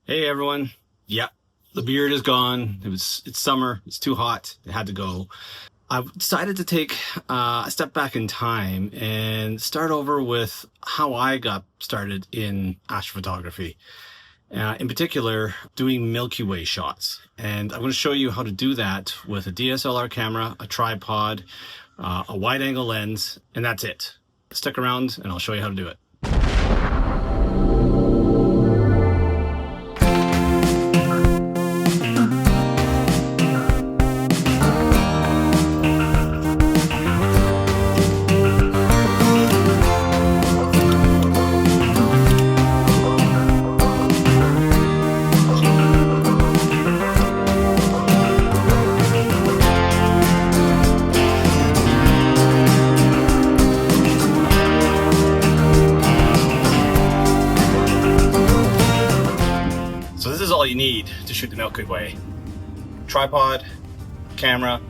Hey everyone. Yeah, the beard is gone. It's summer. It's too hot. It had to go. I've decided to take a step back in time and start over with how I got started in astrophotography. In particular, doing Milky Way shots. And I'm going to show you how to do that with a DSLR camera, a tripod, a wide angle lens, and that's it. Stick around and I'll show you how to do it. So this is all you need to shoot the Milky Way. Tripod, camera,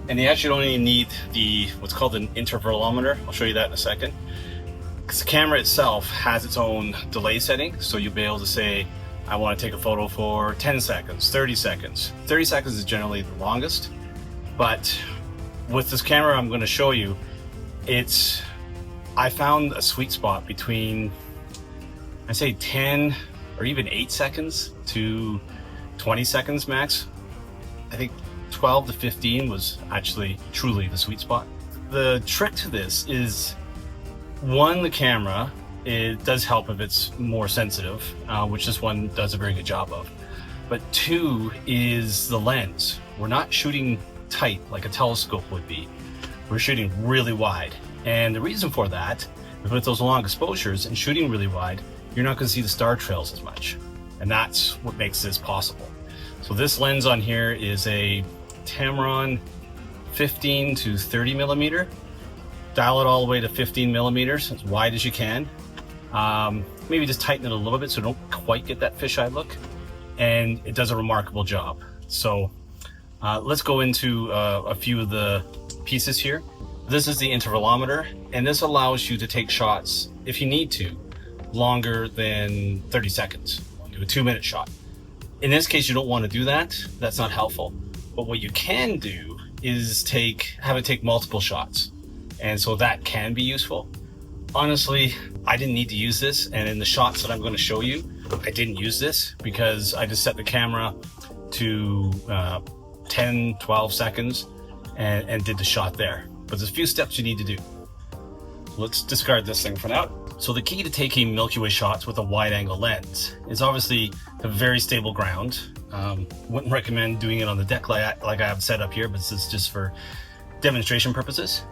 and you actually don't even need what's called an intervalometer. I'll show you that in a second. Because the camera itself has its own delay setting, so you'll be able to say, I want to take a photo for 10 seconds, 30 seconds. 30 seconds is generally the longest, but with this camera I'm going to show you, I found a sweet spot between, I say 10 or even 8 seconds to 20 seconds max. I think 12 to 15 was actually truly the sweet spot. The trick to this is, one, the camera, it does help if it's more sensitive, which this one does a very good job of. But two is the lens. We're not shooting tight like a telescope would be. We're shooting really wide. And the reason for that, with those long exposures and shooting really wide, you're not going to see the star trails as much. And that's what makes this possible. So this lens on here is a Tamron 15 to 30 millimeter. Dial it all the way to 15 millimeters, as wide as you can. Maybe just tighten it a little bit so you don't quite get that fisheye look. And it does a remarkable job. So let's go into a few of the pieces here. This is the intervalometer, and this allows you to take shots, if you need to, longer than 30 seconds. Do a 2-minute shot. In this case, you don't want to do that. That's not helpful. But what you can do is have it take multiple shots. And so that can be useful. Honestly, I didn't need to use this. And in the shots that I'm going to show you, I didn't use this because I just set the camera to 10, 12 seconds and did the shot there. But there's a few steps you need to do. Let's discard this thing for now. So the key to taking Milky Way shots with a wide angle lens is obviously a very stable ground. Wouldn't recommend doing it on the deck like I have set up here, but this is just for demonstration purposes.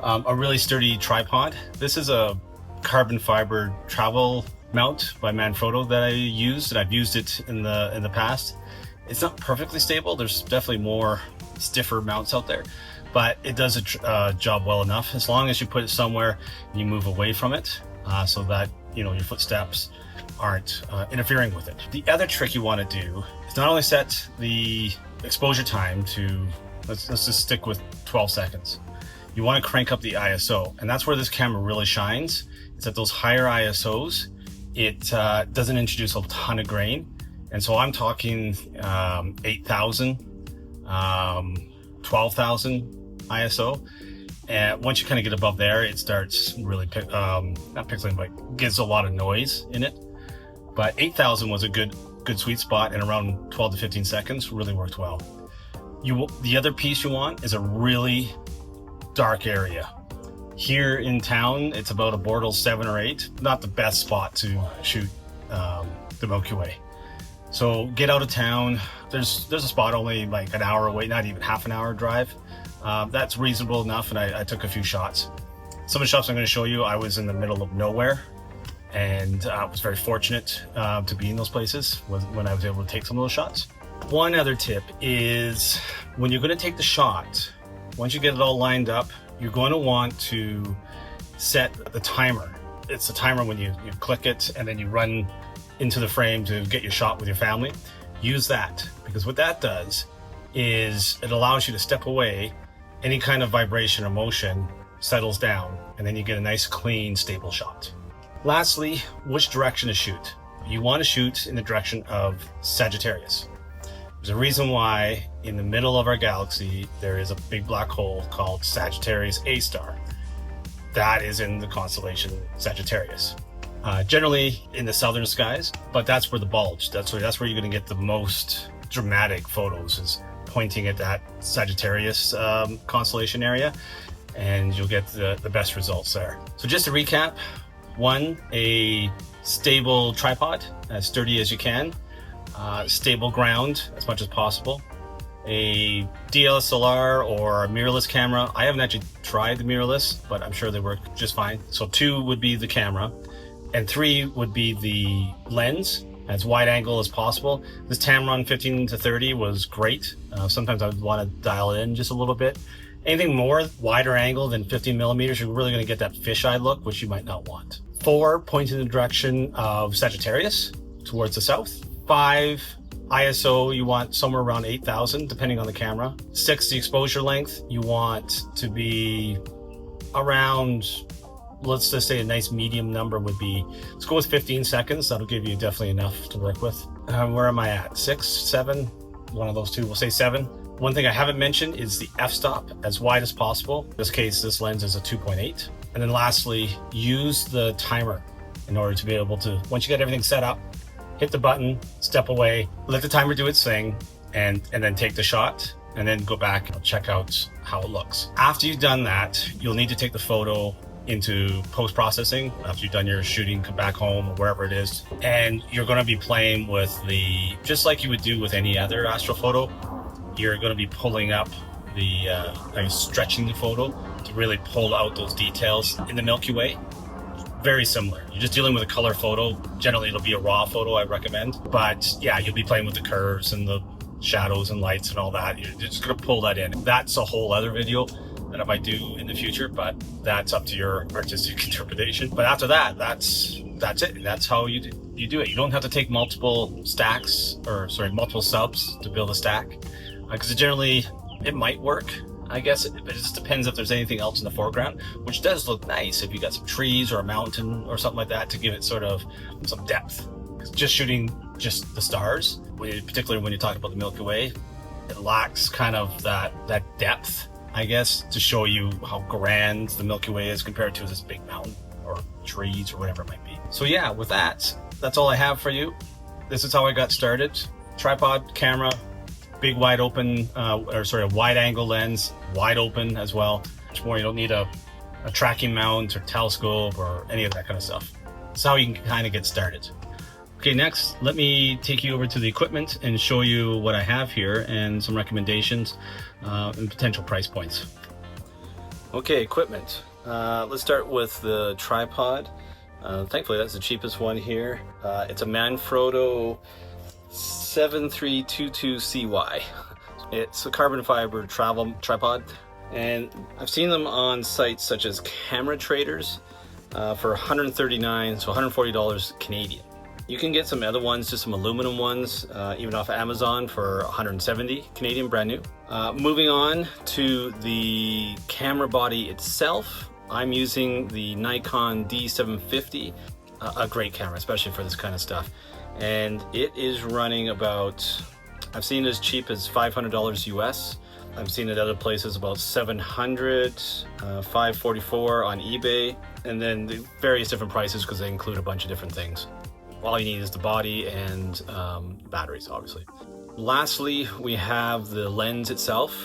A really sturdy tripod. This is a carbon fiber travel mount by Manfrotto that I used, and I've used it in the past. It's not perfectly stable. There's definitely more stiffer mounts out there, but it does a job well enough as long as you put it somewhere and you move away from it. So that your footsteps aren't interfering with it. The other trick you want to do is not only set the exposure time to, let's just stick with 12 seconds. You want to crank up the ISO, and that's where this camera really shines. It's at those higher ISOs. It doesn't introduce a ton of grain, and so I'm talking 8,000, 12,000 ISO. And once you kind of get above there, it starts really, not pixelating, but gives a lot of noise in it. But 8,000 was a good sweet spot, and around 12 to 15 seconds really worked well. The other piece you want is a really dark area. Here in town, it's about a Bortle 7 or 8. Not the best spot to shoot the Milky Way. So get out of town. There's a spot only like an hour away, not even half an hour drive. That's reasonable enough, and I took a few shots. Some of the shots I'm going to show you, I was in the middle of nowhere, and I was very fortunate to be in those places when I was able to take some of those shots. One other tip is, when you're going to take the shot, once you get it all lined up, you're going to want to set the timer. It's a timer when you click it and then you run into the frame to get your shot with your family. Use that, because what that does is it allows you to step away. Any kind of vibration or motion settles down, and then you get a nice, clean, stable shot. Lastly, which direction to shoot. you want to shoot in the direction of Sagittarius. There's a reason why in the middle of our galaxy there is a big black hole called Sagittarius A star. That is in the constellation Sagittarius. Generally in the southern skies, but that's where the bulge, that's where you're going to get the most dramatic photos, is pointing at that Sagittarius constellation area, and you'll get the best results there. So just to recap, 1, a stable tripod, as sturdy as you can, stable ground as much as possible, a DSLR or a mirrorless camera. I haven't actually tried the mirrorless, but I'm sure they work just fine. So 2 would be the camera, and 3 would be the lens, as wide angle as possible. This Tamron 15-30 was great. Sometimes I would want to dial it in just a little bit. Anything more wider angle than 15 millimeters, you're really going to get that fisheye look, which you might not want. 4, point in the direction of Sagittarius towards the south. 5, ISO, you want somewhere around 8,000 depending on the camera. 6, the exposure length, you want to be around, let's just say a nice medium number would be, let's go with 15 seconds. That'll give you definitely enough to work with. Where am I at? 6, 7, one of those two, we'll say 7. One thing I haven't mentioned is the f-stop, as wide as possible. In this case, this lens is a 2.8. And then lastly, use the timer in order to be able to, once you get everything set up, hit the button, step away, let the timer do its thing, and then take the shot, and then go back and check out how it looks. After you've done that, you'll need to take the photo into post-processing. After you've done your shooting, come back home or wherever it is, and you're going to be playing with the, just like you would do with any other astrophoto, you're going to be pulling up the, stretching the photo to really pull out those details in the Milky Way. Very similar. You're just dealing with a color photo. Generally, it'll be a raw photo, I recommend. But yeah, you'll be playing with the curves and the shadows and lights and all that. You're just going to pull that in. That's a whole other video that I might do in the future, but that's up to your artistic interpretation. But after that, that's it. That's how you do it. You don't have to take multiple multiple subs to build a stack, because generally it might work, I guess, but it just depends if there's anything else in the foreground, which does look nice if you got some trees or a mountain or something like that to give it sort of some depth. Because just shooting just the stars, particularly when you talk about the Milky Way, it lacks kind of that depth, I guess, to show you how grand the Milky Way is compared to this big mountain or trees or whatever it might be. So yeah, with that, that's all I have for you. This is how I got started. Tripod, camera, big wide open, a wide angle lens, wide open as well. Much more, you don't need a tracking mount or telescope or any of that kind of stuff. That's how you can kind of get started. Okay, next, let me take you over to the equipment and show you what I have here and some recommendations and potential price points. Okay, equipment. Let's start with the tripod. Thankfully, that's the cheapest one here. It's a Manfrotto 7322CY. It's a carbon fiber travel tripod, and I've seen them on sites such as Camera Traders for $139, so $140 Canadian. You can get some other ones, just some aluminum ones, even off Amazon for $170 Canadian, brand new. Moving on to the camera body itself, I'm using the Nikon D750, a great camera, especially for this kind of stuff. And it is running about, I've seen it as cheap as $500 US. I've seen it other places about $700, $544 on eBay, and then the various different prices because they include a bunch of different things. All you need is the body and batteries, obviously. Lastly, we have the lens itself.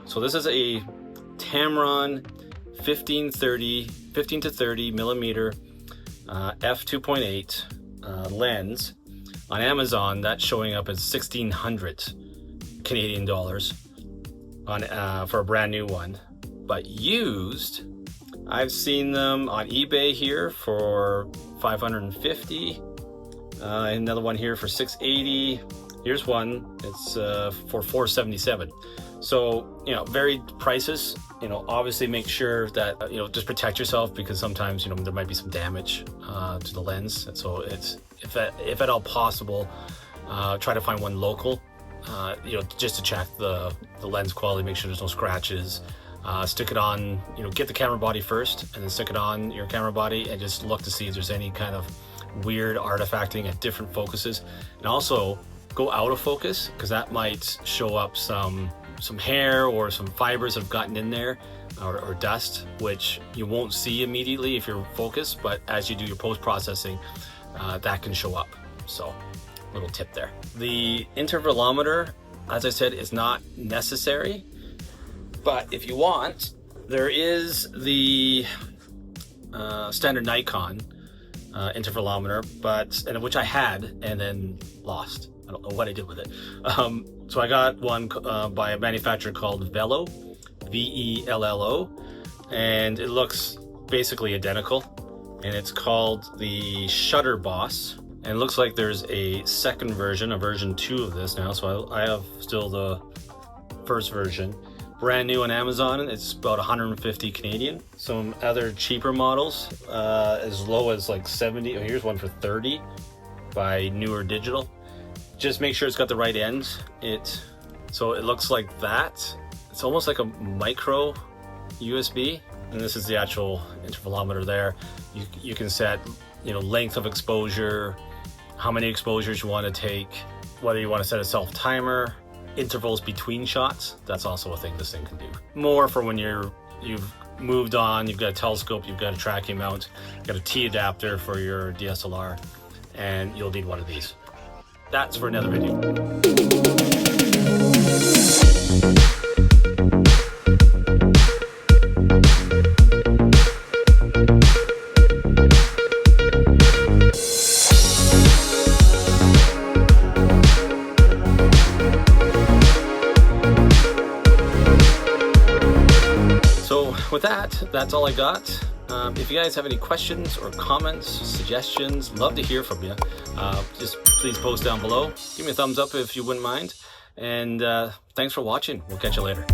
So this is a Tamron 15 to 30 millimeter f2.8 lens. On Amazon, that's showing up as 1,600 Canadian dollars for a brand new one. But used, I've seen them on eBay here for $550. Another one here for $680. Here's one, it's for $477. So, varied prices. Obviously make sure that, just protect yourself, because sometimes, there might be some damage to the lens. And so it's, if at all possible, try to find one local, just to check the lens quality, make sure there's no scratches. Stick it on, get the camera body first, and then stick it on your camera body and just look to see if there's any kind of weird artifacting at different focuses. And also go out of focus, because that might show up some hair or some fibers have gotten in there, or dust, which you won't see immediately if you're focused, but as you do your post-processing, that can show up. So little tip there. The intervalometer, as I said, is not necessary, but if you want, there is the standard Nikon intervalometer, and which I had and then lost. I don't know what I did with it. So I got one by a manufacturer called Vello, V-E-L-L-O, and it looks basically identical, and it's called the Shutter Boss. And it looks like there's a second version, a version 2 of this now, so I have still the first version. Brand new on Amazon, it's about 150 Canadian. Some other cheaper models, as low as like 70, oh, here's one for 30 by Newer Digital. Just make sure it's got the right ends. So it looks like that. It's almost like a micro USB, and this is the actual intervalometer there. You can set, length of exposure, how many exposures you want to take, whether you want to set a self timer, intervals between shots. That's also a thing this thing can do. More for when you've moved on, you've got a telescope, you've got a tracking mount, you've got a T adapter for your DSLR, and you'll need one of these. That's for another video. So with that's all I got. If you guys have any questions or comments, suggestions, love to hear from you. Just please post down below. Give me a thumbs up if you wouldn't mind. And thanks for watching. We'll catch you later.